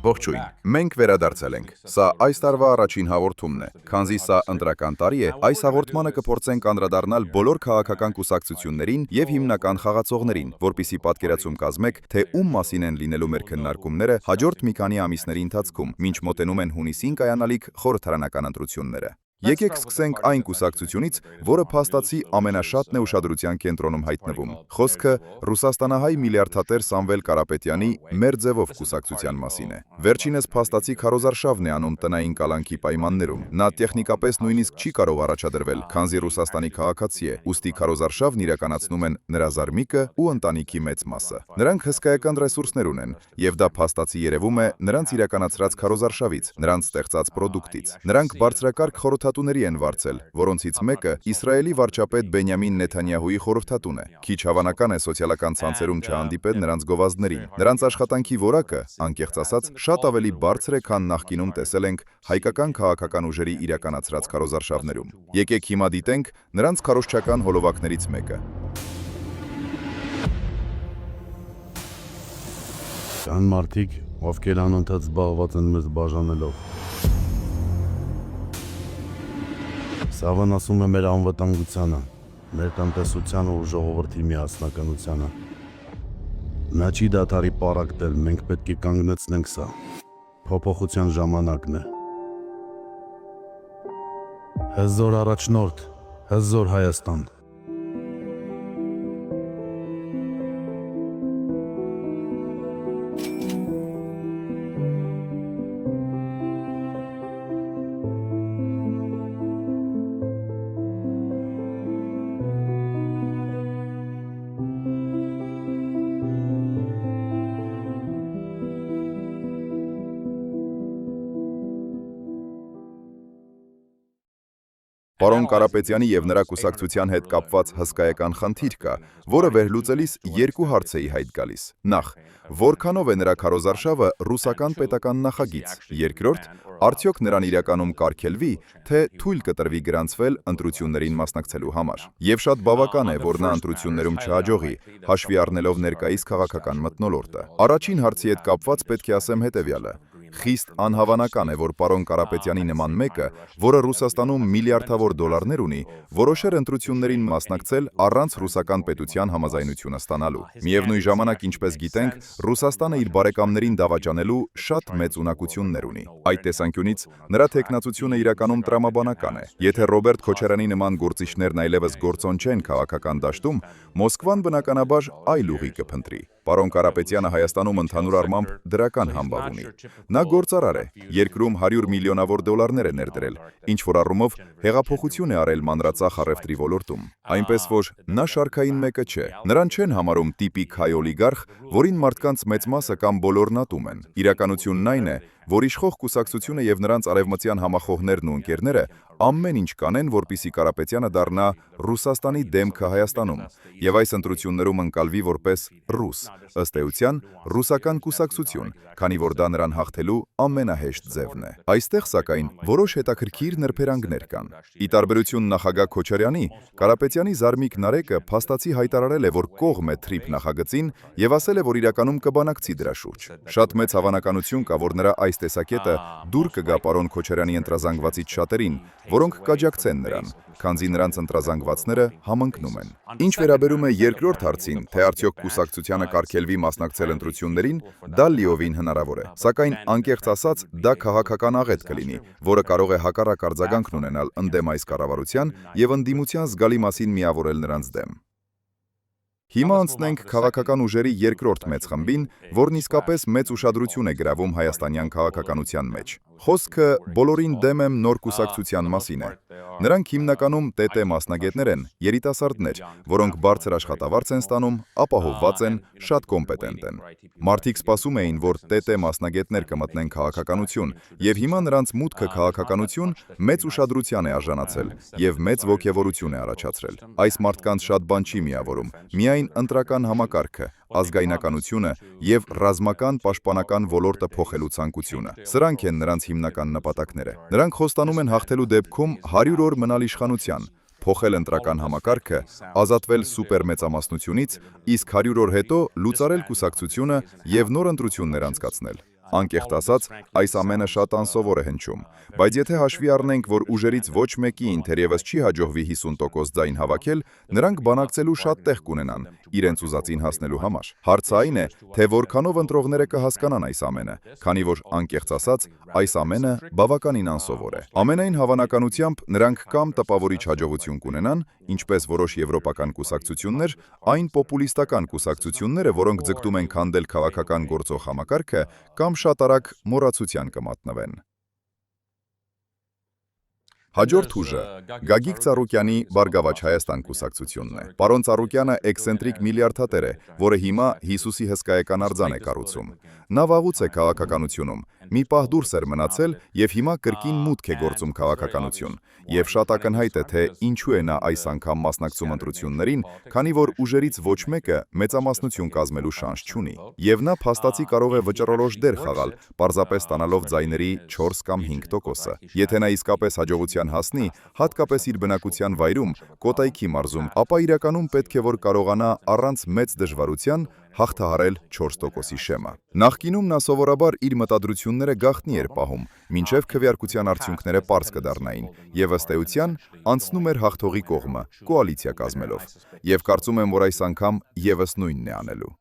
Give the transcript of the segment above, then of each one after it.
Ողջույն, մենք վերադարձել ենք, սա այս տարվա առաջին հաղորդումն է, քանզի սա ընտրական տարի է, այս հաղորդմանը կփորձենք անդրադառնալ բոլոր քաղաքական կուսակցություններին և հիմնական խաղացողներին, որպեսզի պատկերացում կազմեք, թե ում մասին են լինելու մեր քննարկումները հաջորդ մի քանի ամիսների ընթացքում, մինչ մոտենում են հունիսին կայանալիք խորհրդարանական ընտրությունները։ Եկեք սկսենք այն կուսակցությունից, որը փաստացի ամենաշատն է ուշադրության կենտրոնում հայտնվում։ Խոսքը ռուսաստանահայ միլիարդատեր Սամվել Կարապետյանի «Մեր ձևով» կուսակցության մասին է։ Վերջինս փաստացի քարոզարշավն է անում տնային կալանքի պայմաններում։ Նա տեխնիկապես նույնիսկ չի կարող առաջադրվել, քանզի Ռուսաստանի քաղաքացի է, ուստի քարոզարշավն իրականացնում են նրա զարմիկը ու ընտանիքի մեծ մասը։ Նրանք հսկայական ռեսուրսներ ունեն, եւ դա փաստացի երևում է նրանց իրականացրած քարոզարշավից, նրանց ստեղծած պրոդուկտից։ Նրանք բարձրակարգ խորհրդատուների են վարձել, որոնցից մեկը Իսրայելի վարչապետ Բենյամին Նեթանյահուի խորհրդատուն է։ Քիչ հավանական է սոցիալական ցանցերում չհանդիպել նրանց գովազդներին։ Նրանց աշխատանքի որակը, անկեղծ ասած, շատ ավելի բարձր է, քան նախկինում տեսել ենք հայկական քաղաքական ուժերի իրականացրած քարոզարշավներում։ Եկեք հիմա դիտենք նրանց քարոզչական հոլովակներից մեկը։ Կան մարդիկ, ովքեր անընդհատ զբաղված են մեզ բաժանելով։ Սա վնասում է մեր անվտանգությանը, մեր տնտեսությանը ու ժողովրդի միասնականությանը։ Նա չի դադարի պառակտել, մենք պետք է կանգնեցնենք սա։ Փոփոխության ժամանակն է։ Հզոր առաջնորդ, հզոր Հայաստան։ Պարոն Կարապետյանի և նրա կուսակցության հետ կապված հսկայական խնդիր կա, որը վերլուծելիս երկու հարց է ի հայտ գալիս։ Նախ, որքանով է նրա քարոզարշավը ռուսական պետական նախագիծ։ Երկրորդ, արդյոք նրան իրականում կարգելվի, թե թույլ կտրվի գրանցվել ընտրություններին մասնակցելու համար։ Եվ շատ բավական է, որ նա ընտրություններում չհաջողի, հաշվի առնելով ներկայիս քաղաքական մթնոլորտը։ Առաջին հարցի հետ կապված պետք է ասեմ հետևյալը. խիստ անհավանական է, որ պարոն Կարապետյանի նման մեկը, որը Ռուսաստանում միլիարդավոր դոլարներ ունի, որոշեր ընտրություններին մասնակցել առանց ռուսական պետության համաձայնությունը ստանալու։ Միևնույն ժամանակ, ինչպես գիտենք, Ռուսաստանը իր բարեկամներին դավաճանելու շատ մեծ ունակություններ ունի։ Այդ տեսանկյունից նրա թեկնածությունը իրականում տրամաբանական է։ Եթե Ռոբերտ Քոչարյանի նման գործիչներն այլևս գործոն չեն քաղաքական դաշտում, Մոսկվան բնականաբար այլ ուղի կփնտրի։ Պարոն Կարապետյանը Հայաստանում ընդհանուր առմամբ դրական համբավ ունի։ Նա գործարար է, երկրում 100 միլիոնավոր դոլարներ է ներդրել, ինչ-որ առումով հեղափոխություն է արել մանրածախ առևտրի ոլորտում։ Այնպես որ նա շարքային մեկը չէ։ Նրան չեն համարում տիպիկ հայ օլիգարխ, որին մարդկանց մեծ մասը կամ բոլորն ատում են։ Իրականությունն այն է, որ իշխող կուսակցությունը եւ նրանց արևմտյան համախոհներն ու ընկերները ամեն ինչ կանեն, որպեսզի Կարապետյանը դառնա Ռուսաստանի դեմքը Հայաստանում եւ այս ընտրություններում ընկալվի որպես ռուս, ըստ էության ռուսական կուսակցություն, քանի որ դա նրան հաղթելու ամենահեշտ ձևն է։ Այստեղ սակայն որոշ հետաքրքիր նրբերանգներ կան։ Ի տարբերություն նախագահ Քոչարյանի, Կարապետյանի զարմիկ Նարեկը փաստացի հայտարարել է, որ կողմ է թրիփ նախագծին եւ ասել է, որ իրականում կբանակցի դրա շուրջ։ Շատ մեծ հավանականություն կա, որ նրա այս տեսակետը դուր կգա պարոն Քոչարյանի ընտրազանգվածից շատերին, որոնք կաջակցեն նրան, քանզի նրանց ընտրազանգվածները համընկնում են։ Ինչ վերաբերում է երկրորդ հարցին, թե արդյոք կուսակցությանը կարգելվի մասնակցել ընտրություններին, դա լիովին հնարավոր է։ Սակայն անկեղծ ասած, դա քաղաքական աղետ կլինի, որը կարող է հակառակ արձագանքն ունենալ ընդդեմ այս կառավարության եւ ընդդիմության զգալի մասին միավորել նրանց դեմ։ Հիմա անցնենք քաղաքական ուժերի երկրորդ մեծ խմբին, որն իսկապես մեծ ուշադրություն է գրավում հայաստանյան քաղաքականության մեջ։ Խոսքը բոլորին դեմ եմ նոր կուսակցության մասին է։ Նրանք հիմնականում ՏՏ մասնագետներ են, երիտասարդներ, որոնք բարձր աշխատավարձ են ստանում, ապահովված են, շատ կոմպետենտ են։ Մարդիկ սպասում էին, որ ՏՏ մասնագետներ կմտնեն քաղաքականություն, եւ հիմա նրանց մուտքը քաղաքականություն մեծ ուշադրության է արժանացել եւ մեծ ոգևորություն է առաջացրել։ Այս մարդկանց շատ բան չի միավորում, միայն ընտրական համակարգը, ազգայնականությունը եւ ռազմական պաշտպանական ոլորտը փոխելու ցանկությունը։ Սրանք են նրանց հիմնական նպատակները։ Նրանք խոստանում են հաղթելու դեպքում 100 օր մնալ իշխանության, փոխել ընտրական համակարգը, ազատվել սուպերմեծամասնությունից, իսկ 100 օր հետո լուծարել կուսակցությունը եւ նոր ընտրություններ անցկացնել։ Անկեղծ ասած, այս ամենը շատ անսովոր է հնչում, բայց եթե հաշվի առնենք, որ ուժերից ոչ մեկին թերևս չի հաջողվի 50% ձայն հավաքել, նրանք բանակցելու շատ տեղ կունենան իրենց ուզածին հասնելու համար։ Հարցը այն է, թե որքանով ընտրողները կհասկանան այս ամենը, քանի որ անկեղծ ասած, այս ամենը բավականին անսովոր է։ Ամենայն հավանականությամբ նրանք կամ տպավորիչ հաջողություն կունենան, ինչպես որոշ եվրոպական կուսակցություններ, այն պոպուլիստական կուսակցությունները, որոնք ձգտում են քանդել քաղաքական գործող համակարգը, կամ շատ արագ մոռացության կմատնվեն։ Հաջորդ ուժը Գագիկ Ծառուկյանի Բարգավաճ Հայաստան կուսակցությունն է։ Պարոն Ծառուկյանը էքսենտրիկ միլիարդատեր է, որը հիմա Հիսուսի հսկայական արձան է կառուցում։ Նա վաղուց է քաղաքականությունում, մի պահ դուրս էր մնացել և հիմա կրկին մուտք է գործում քաղաքականություն։ Եվ շատ ակնհայտ է, թե ինչու է նա այս անգամ մասնակցում ընտրություններին, քանի որ ուժերից ոչ մեկը մեծամասնություն կազմելու շանս չունի։ Եվ նա փաստացի կարող է վճռորոշ դեր խաղալ, պարզապես ստանալով ձայների 4 կամ 5%-ը։ Եթե նա իսկապես հաջողության հասնի, հատկապես իր բնակության վայրում, Կոտայքի մարզում, ապա իրականում պետք է որ կարողանա առանց մեծ դժվարության հաղթահարել 4%-ի շեմը։ Նախկինում նա սովորաբար իր մտադրությունները գաղտնի էր պահում, մինչև քվեարկության արդյունքները պարզ կդառնային, և ըստ էության անցնում էր հաղթողի կողմը, կոալիցիա կազմելով։ Եվ կարծում եմ, որ այս անգամ ևս նույնն է անելու։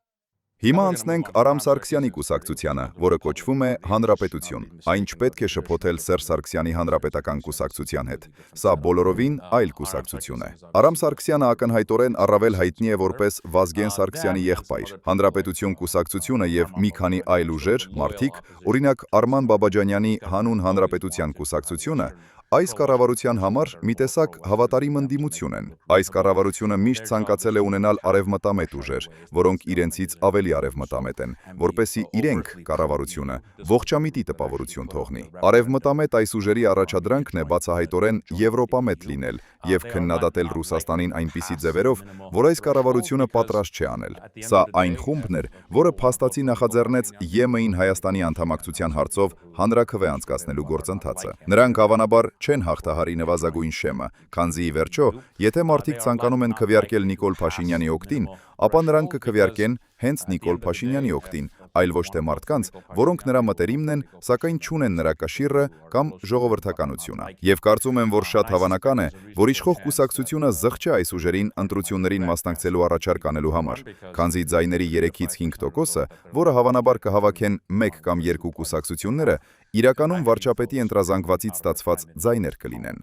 Հիմա անցնենք Արամ Սարգսյանի կուսակցությանը, որը կոչվում է Հանրապետություն։ Այն չպետք է շփոթել Սերժ Սարգսյանի Հանրապետական կուսակցության հետ։ Սա բոլորովին այլ կուսակցություն է։ Արամ Սարգսյանը ակնհայտորեն առավել հայտնի է որպես Վազգեն Սարգսյանի եղբայր։ Հանրապետություն կուսակցությունը եւ մի քանի այլ ուժեր, մարդիկ, օրինակ Արման Բաբաջանյանի Հանուն Հանրապետության կուսակցությունը, այս կառավարության համար մի տեսակ հավատարիմ ընդդիմություն են։ Այս կառավարությունը միշտ ցանկացել է ունենալ արևմտամետ ուժեր, որոնք իրենցից ավելի արևմտամետ են, որպեսզի իրենք կառավարությունը ողջամիտի տպավորություն թողնի։ Արևմտամետ այս ուժերի առաջադրանքն է բացահայտորեն եվրոպամետ լինել եւ քննադատել Ռուսաստանին այնպիսի ձևերով, որ այս կառավարությունը պատրաստ չէ անել։ Սա այն խումբն էր, որը փաստացի նախաձեռնեց ԵՄ-ին Հայաստանի անդամակցության հարցով հանրաքվե անցկացնելու գործընթացը։ Նրանք հավանաբար չեն հաղթահարի նվազագույն շեմը, քանզի ի վերջո, եթե մարդիկ ցանկանում են քվեարկել Նիկոլ Փաշինյանի օգտին, ապա նրանք կքվեարկեն հենց Նիկոլ Փաշինյանի օգտին, այլ ոչ թե մարդկանց, որոնք նրա մտերիմն են, սակայն չունեն նրա կշիռը կամ ժողովրդականությունը։ Եվ կարծում եմ, որ շատ հավանական է, որ իշխող կուսակցությունը զղջա այս ուժերին ընտրություններին մասնակցելու առաջարկ անելու համար, քանզի ձայների 3-ից 5%-ը, որը հավանաբար կհավաքեն 1 կամ 2 կուսակցությունները, իրականում վարչապետի ընտրազանգվածից ստացված ձայներ կլինեն։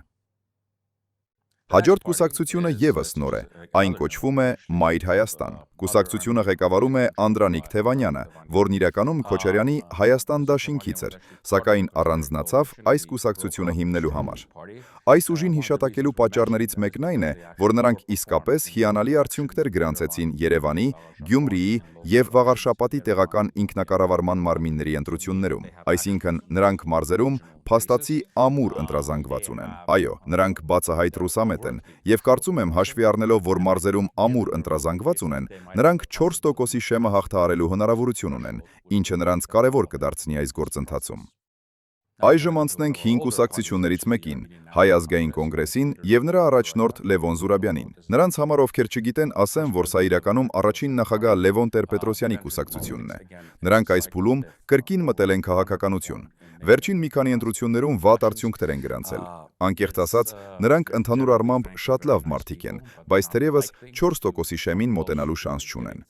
Հաջորդ կուսակցությունը ևս նոր է, այն կոչվում է Մայր Հայաստան։ Կուսակցությունը ղեկավարում է Անդրանիկ Թևանյանը, որն իրականում Քոչարյանի Հայաստան դաշինքից էր, սակայն առանձնացավ այս կուսակցությունը հիմնելու համար։ Այս ուժին հիշատակելու պատճառներից մեկն այն է, որ նրանք իսկապես հիանալի արդյունքներ գրանցեցին Երևանի, Գյումրիի և Վաղարշապատի տեղական ինքնակառավարման մարմինների ընտրություններում։ Այսինքն նրանք մարզերում փաստացի ամուր ընտրազանգված ունեն։ Այո, նրանք բացահայտ ռուսամետ են, և կարծում եմ հաշվի առնելով, որ մարզերում ամուր ընտրազանգված ունեն, նրանք 4%-ի շեմը հաղթահարելու հնարավորություն ունեն, ինչը նրանց կարևոր կդարձնի այս գործընթացում։ Այժմ անցնենք 5 կուսակցություններից մեկին, Հայ ազգային կոնգրեսին և նրա առաջնորդ Լևոն Զուրաբյանին։ Նրանց համար, ովքեր չգիտեն, ասեմ, որ սա իրականում առաջին նախագահ Լևոն Տեր-Պետրոսյանի կուսակցությունն է։ Նրանք այս փուլում կրկին մտել են քաղաքականություն։ Վերջին մի քանի ընտրություններում վատ արդյունքներ են գրանցել։ Անկեղծ ասած, նրանք ընդհանուր առմամբ շատ լավ մարդիկ են, բայց թերևս 4%-ի շեմին մոտենալու շանս չունեն։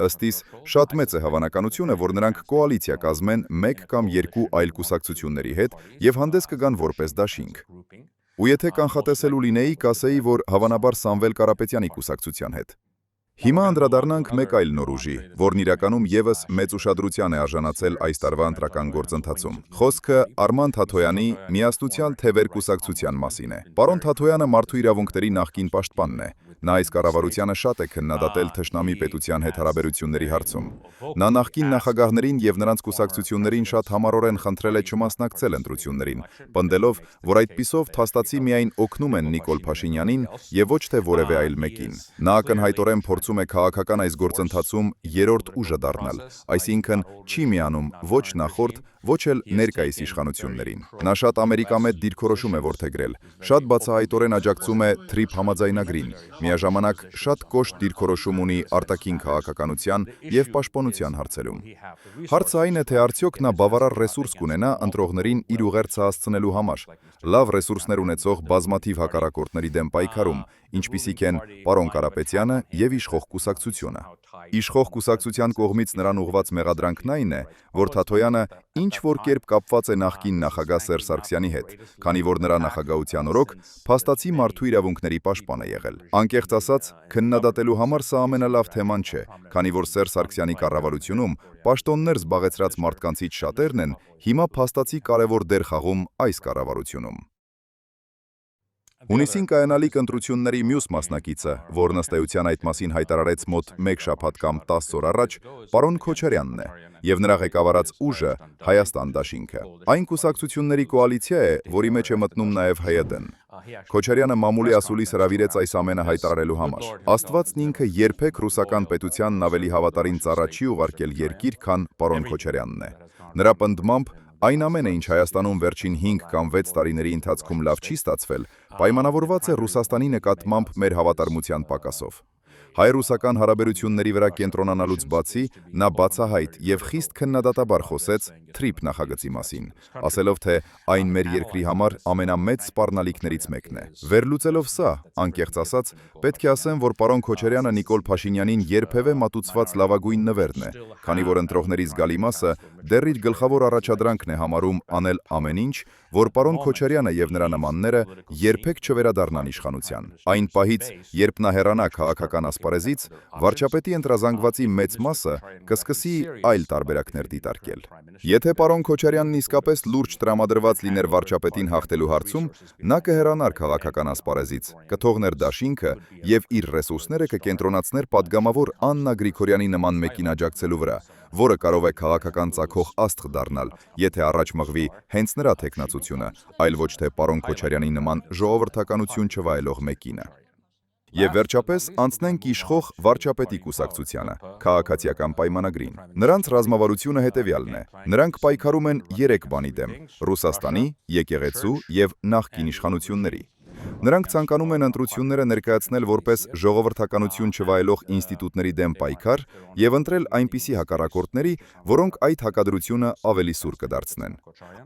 Ըստ իս, շատ մեծ է հավանականությունը, որ նրանք կոալիցիա կազմեն 1 կամ 2 այլ կուսակցությունների հետ և հանդես կգան որպես դաշինք։ Ու եթե կանխատեսելու լինեի, կասեի, որ հավանաբար Սամվել Կարապետյանի կուսակցության հետ։ Հիմա անդրադառնանք մեկ այլ նոր ուժի, որն իրականում ևս մեծ ուշադրության է արժանացել այս տարվա ընտրական գործընթացում։ Խոսքը Արման Թաթոյանի Միասնության թևեր կուսակցության մասին է։ Պարոն Թաթոյանը մարդու իրավունքների նախկին պաշտպանն է։ Նա այս կառավարությանը շատ է քննադատել թշնամի պետության հետ հարաբերությունների հարցում։ Նա նախկին նախագահներին և նրանց կուսակցություններին շատ համառորեն խնդրել է չմասնակցել ընտրություններին, պնդելով, որ այդպիսով փաստացի միայն օգնում են Նիկոլ Փաշինյանին և ոչ թե որևէ այլ մեկին։ Նա ակնհայտորեն փորձում է քաղաքական այս գործընթացում երրորդ ուժը դառնալ, այսինքն չի միանում ոչ նախորդ, ոչ էլ ներկայիս իշխանություններին։ Նա շատ ամերիկամետ դիրքորոշում է որդեգրել, շատ բացահայտորեն աջակցում է TRIP համաձայնագրին, միաժամանակ շատ կոշտ դիրքորոշում ունի արտաքին քաղաքականության և պաշտպանության հարցերում։ Հարցը այն է, թե արդյոք նա բավարար ռեսուրս կունենա ընտրողներին իր ուղերձը հասցնելու համար, լավ ռեսուրսներ ունեցող բազմաթիվ հակառակորդների դեմ պայքարում, ինչպիսիք են պարոն Կարապետյանը և իշխող կուսակցությունը։ Իշխող կուսակցության կողմից նրան ուղղված մեղադրանքն այն է, որ Թաթոյանը ինչ-որ կերպ կապված է նախկին նախագահ Սերժ Սարգսյանի հետ, քանի որ նրա նախագահության օրոք փաստացի մարդու իրավունքների պաշտպան է եղել։ Անկեղծ ասած, քննադատելու համար սա ամենալավ թեման չէ, քանի որ Սերժ Սարգսյանի կառավարությունում պաշտոններ զբաղեցրած մարդկանցից շատերն են հիմա փաստացի կարևոր դեր խաղում այս կառավարությունում։ Հունիսին կայանալիք ընտրությունների մյուս մասնակիցը, որն ըստ էության այդ մասին հայտարարեց մոտ 1 շաբաթ կամ 10 օր առաջ, պարոն Քոչարյանն է, եւ նրա ղեկավարած ուժը Հայաստան դաշինքը։ Այն կուսակցությունների կոալիցիա է, որի մեջ է մտնում նաեւ ՀՅԴ-ն։ Քոչարյանը մամուլի ասուլիս հրավիրեց այս ամենը հայտարարելու համար։ Աստվածն ինքը երբեք ռուսական պետությանն ավելի հավատարիմ ծառա չի ուղարկել երկիր, քան պարոն Քոչարյանն է։ Նրա պնդմամբ այն ամենը, ինչ Հայաստանում վերջին 5 կամ 6 տարիների ընթացքում լավ չի ստացվել, պայմանավորված է Ռուսաստանի նկատմամբ մեր հավատարմության պակասով։ Հայ-ռուսական հարաբերությունների վրա կենտրոնանալուց բացի, նա բացահայտ եւ խիստ քննադատաբար խոսեց TRIP նախագծի մասին, ասելով, թե այն մեր երկրի համար ամենամեծ սպառնալիքներից մեկն է։ Վերլուծելով սա, անկեղծ ասած, պետք է ասեմ, որ պարոն Քոչարյանը Նիկոլ Փաշինյանին երբևէ մատուցված լավագույն նվերն է, քանի որ ընտրողների զգալի մասը դեռ իր գլխավոր առաջադրանքն է համարում անել ամեն ինչ, որ պարոն Քոչարյանը եւ նրա նմանները երբեք չվերադառնան իշխանության։ Այն պահից, երբ նա հեռանա քաղաքական ասպարեզից, վարչապետի ընտրազանգվածի մեծ մասը կսկսի այլ տարբերակներ դիտարկել։ Եթե պարոն Քոչարյանն իսկապես լուրջ տրամադրված լիներ վարչապետին հաղթելու հարցում, նա կհեռանար քաղաքական ասպարեզից, կթողներ դաշինքը եւ իր ռեսուրսները կկենտրոնացներ падգամավոր Աննա Գրիգորյանի նման մեկին աջակցելու վրա, որը կարող է քաղաքական ծագող աստղ դառնալ, եթե առաջ մղվի հենց նրա թեկնածությունը, այլ ոչ թե պարոն Քոչարյանի նման ժողովրդականություն չվայելող մեկինը։ Եվ վերջապես անցնենք իշխող վարչապետի կուսակցությանը, քաղաքացիական պայմանագրին։ Նրանց ռազմավարությունը հետևյալն է. նրանք պայքարում են 3 բանի դեմ՝ Ռուսաստանի, եկեղեցու եւ նախկին իշխանությունների։ Նրանք ցանկանում են ընտրությունները ներկայացնել որպես ժողովրդականություն չվայելող ինստիտուտների դեմ պայքար եւ ընտրել այնպիսի հակառակորդների, որոնք այդ հակադրությունը ավելի սուր կդարձնեն։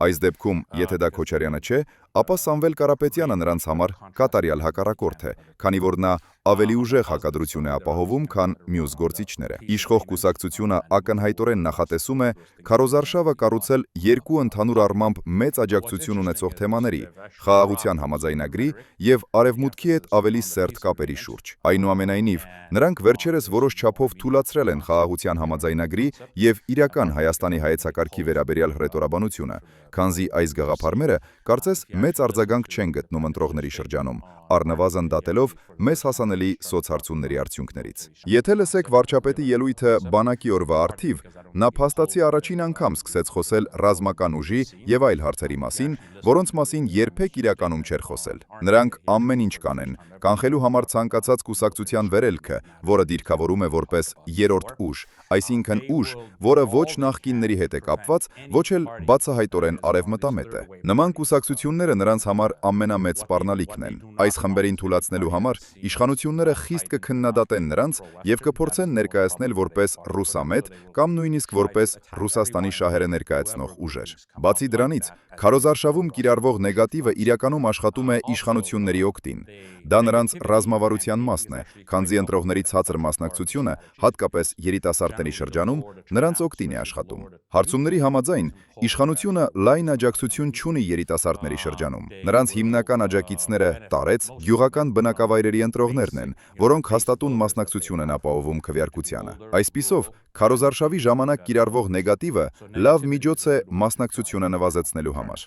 Այս դեպքում, եթե դա Քոչարյանը չէ, ապա Սամվել Կարապետյանը նրանց համար կատարյալ հակառակորդ է, քանի որ նա ավելի ուժեղ հակադրություն է ապահովում, քան մյուս գործիչները։ Իշխող կուսակցությունը ակնհայտորեն նախատեսում է քարոզարշավը կառուցել 2 ընդհանուր առմամբ մեծ աջակցություն ունեցող թեմաների՝ խաղաղության համաձայնագրի եւ արևմուտքի հետ ավելի սերտ կապերի շուրջ։ Այնուամենայնիվ, նրանք վերջերս որոշ չափով թուլացրել են խաղաղության համաձայնագրի եւ իրական Հայաստանի հայեցակարգի վերաբերյալ հռետորաբանությունը, քանզի այս գաղափարները կարծես մեծ արձագանք չեն գտնում ընտրողների շրջանում, առնվազն դատելով մեզ հասանելի սոցհարցումների արդյունքներից։ Եթե լսեք վարչապետի ելույթը բանակի օրվա առթիվ, նա փաստացի առաջին անգամ սկսեց խոսել ռազմական ուժի եւ այլ հարցերի մասին, որոնց մասին երբեք իրականում չէր խոսել։ Նրանք ամեն ինչ կանեն, կանխելու համար ցանկացած կուսակցության վերելքը, որը դիրքավորում է որպես երրորդ ուժ, այսինքն ուժ, որը ոչ նախկինների հետ է կապված, ոչ էլ բացահայտորեն արևմտամետ է։ Նման կուսակցությունները նրանց համար ամենամեծ սպառնալիքն են։ Այս խմբերին թուլացնելու համար իշխանությունները խիստ կքննադատեն նրանց եւ կփորձեն ներկայացնել որպես ռուսամետ կամ նույնիսկ որպես Ռուսաստանի շահերը ներկայացնող ուժեր։ Բացի դրանից, քարոզարշավում կիրառվող նեգատիվը իրականում աշխատում է իշխանությունների օգտին։ Դա նրանց ռազմավարության մասն է, քանզի ընտրողների ցածր մասնակցությունը, հատկապես երիտասարդների շրջանում, նրանց օգտին է աշխատում։ Հարցումների համաձայն, իշխանությունը լայն աջակցություն չունի երիտասարդների շրջանում։ Նրանց հիմնական աջակիցները տարեց, գյուղական բնակավայրերի ընտրողներն են, որոնք հաստատուն մասնակցություն են ապահովում քվեարկությանը։ Այսպիսով, քարոզարշավի ժամանակ կիրառվող նեգատիվը լավ միջոց է մասնակցությունը նվազեցնելու համար։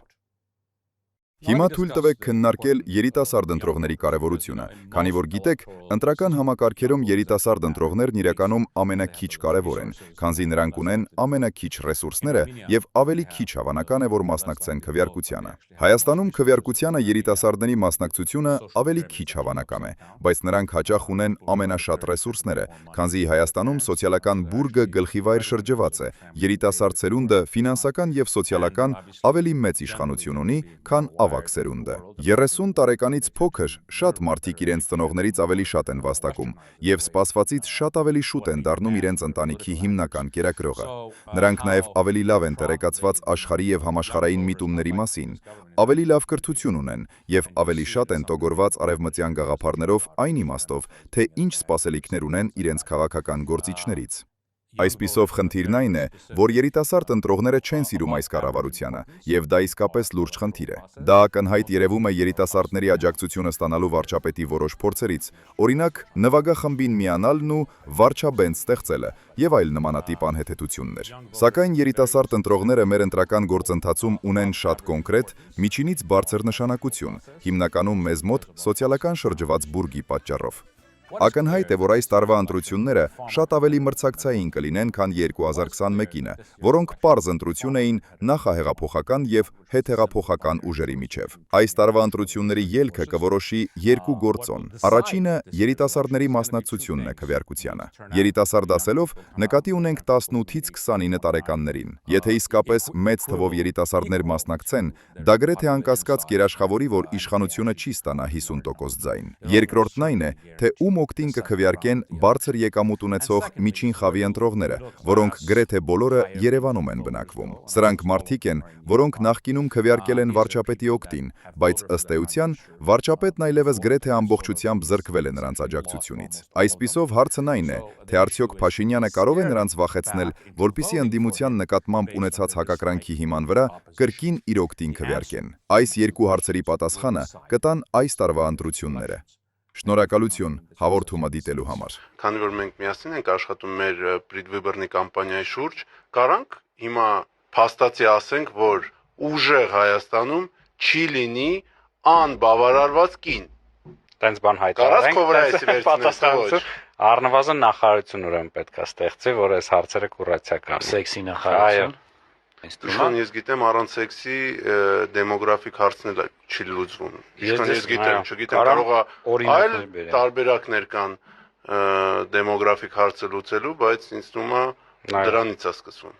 Հիմա թույլ տվեք քննարկել երիտասարդ ընտրողների կարևորությունը, քանի որ գիտեք, ընտրական համակարգերում երիտասարդ ընտրողներն իրականում ամենաքիչ կարևոր են, քանզի նրանք ունեն ամենաքիչ ռեսուրսները եւ ավելի քիչ հավանական է, որ մասնակցեն քվեարկությանը։ Հայաստանում քվեարկությանը երիտասարդների մասնակցությունը ավելի քիչ հավանական է, բայց նրանք հաճախ ունեն ամենաշատ ռեսուրսները, քանզի Հայաստանում սոցիալական բուրգը գլխիվայր շրջված է, երիտասարդ սերունդը ֆինանսական եւ սոցիալական ավելի մեծ իշխանություն ունի, քան ավագ սերունդը։ 30 տարեկանից փոքր շատ մարդիկ իրենց ծնողներից ավելի շատ են վաստակում եւ սպասվածից շատ ավելի շուտ են դառնում իրենց ընտանիքի հիմնական կերակրողը։ Նրանք նաեւ ավելի լավ են տեղեկացված աշխարհի եւ համաշխարհային միտումների մասին, ավելի լավ կրթություն ունեն եւ ավելի շատ են տոգորված արևմտյան գաղափարներով այն իմաստով, թե ինչ սպասելիքներ ունեն իրենց քաղաքական գործիչներից։ Այսպիսով խնդիրն այն է, որ երիտասարդ ընտրողները չեն սիրում այս կառավարությանը, եւ դա իսկապես լուրջ խնդիր է։ Դա ակնհայտ երևում է երիտասարդների աջակցությունը ստանալու վարչապետի որոշ փորձերից, օրինակ նվագախմբին միանալն ու վարչաբենդ ստեղծելը եւ այլ նմանատիպ անհեթեթություններ։ Սակայն երիտասարդ ընտրողները մեր ընտրական գործընթացում ունեն շատ կոնկրետ, միջինից բարձր նշանակություն, հիմնականում մեզ մոտ սոցիալական շրջված բուրգի պատճառով։ Ակնհայտ է, որ այս տարվա ընտրությունները շատ ավելի մրցակցային կլինեն, քան 2021-ը, որոնք պարզ ընտրություն էին նախահեղափոխական եւ հետհեղափոխական ուժերի միջև։ Այս տարվա ընտրությունների ելքը կորոշի երկու գործոն։ Առաջինը երիտասարդների մասնակցությունն է քվեարկությանը։ Երիտասարդ ասելով նկատի ունենք 18-ից 29 տարեկաններին։ Եթե իսկապես մեծ թվով երիտասարդներ մասնակցեն, դա գրեթե անկասկած կերաշխավորի, որ իշխանությունը չի ստանա 50% ձայն։ Երկրորդն այն է, թե ում օգտին կքվեարկեն բարձր եկամուտ ունեցող միջին խավի ընտրողները, որոնք գրեթե բոլորը Երևանում են բնակվում։ Սրանք մարդիկ են, որոնք նախկինում քվեարկել են վարչապետի օգտին, բայց ըստ էության վարչապետն այլևս գրեթե ամբողջությամբ զրկվել է նրանց աջակցությունից։ Այսպիսով հարցն այն է, թե արդյոք Փաշինյանը կարող է նրանց վախեցնել, որպեսզի ընդդիմության նկատմամբ ունեցած հակակրանքի հիման վրա կրկին իր օգտին քվեարկեն։ Այս երկու հարցերի պատասխանը կտան այս տարվա ընտրությունները։ Շնորհակալություն հաղորդումը դիտելու համար։ Քանի որ մենք միասին ենք աշխատում մեր պրեդվիբորնի կամպանիայի շուրջ, կարանք հիմա փաստացի ասենք, որ ուժեղ Հայաստանում չի լինի անբավարարված կին։ Տենց բան հայտարարենք, առնվազն նախարարություն ուրեմն պետք է ստեղծի, որ այս հարցերը կուրացիա կանի։ Սեքսի նախարարություն։ Ինչքան ես գիտեմ, առանց սեքսի դեմոգրաֆիկ հարցն էլ չի լուծվում։ Ինչքան ես գիտեմ, չգիտեմ, կարող է այլ տարբերակներ կան դեմոգրաֆիկ հարցը լուծելու, բայց ինձ թվում է դրանից է սկսվում։